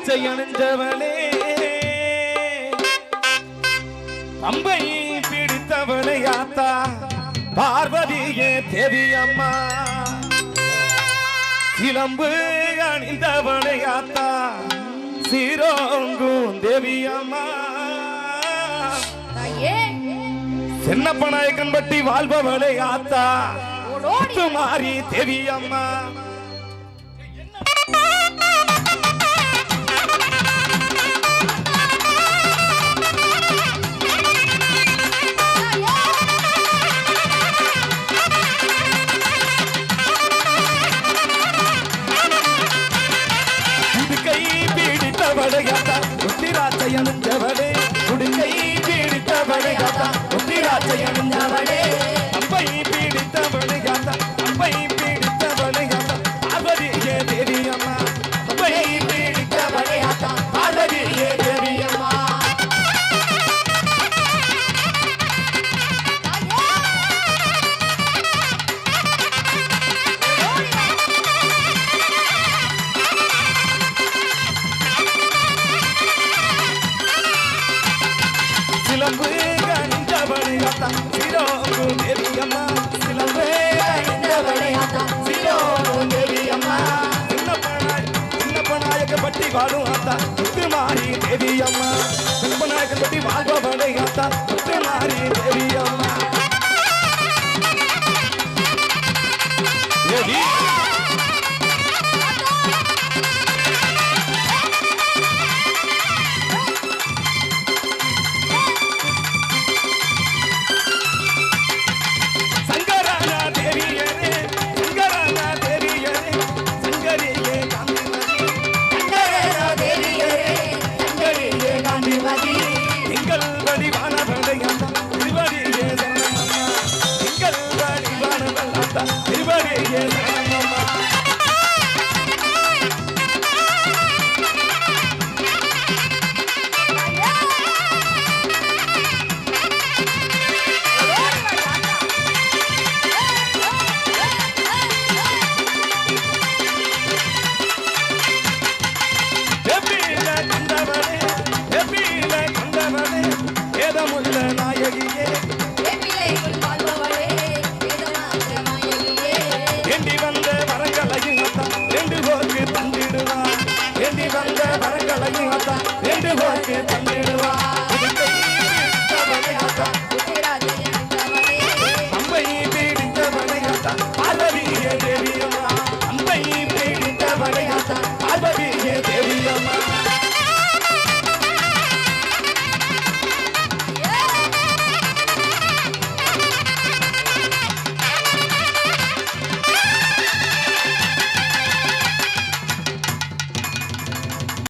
திராட்சை அணிஞ்சவளே பம்பை பிடித்தவளை ஆத்தா பார்வதியே தேவி அம்மா சிலம்பு அணிந்தவளை ஆத்தா சீரோங்கும் தேவி அம்மா சென்னப்பநாயக்கன் பட்டி வாழ்பவளை ஆத்தா மாறி தேவி அம்மா அணிந்தவளே உடுக்கை பீடித்தவளை காத்தா உத்திராட்சை அணிந்தவளே அம்பை பீடித்தவளை காத்தா அம்பை பீடித்தவளை காத்தா பார்வதியே தேவி அம்மா அம்பை பீடித்தவளை காத்தா பார்வதியே தேவி அம்மா சிலம்பு அணிந்தவளை ஆத்தா சீரோங்கும் தேவி அம்மா சிலம்பு அணிந்தவளை ஆத்தா சீரோங்கும் தேவி அம்மா சின்னப்பநாயக்க பட்டி வாழும் ஆத்தா முத்துமாரி தேவி அம்மா சின்னப்பநாயக்க பட்டி வாழ்பவளை ஆத்தா முத்துமாரி தேவி அம்மா தேவி வரங்களையும் ரெண்டு பேருக்கு தந்திடுவா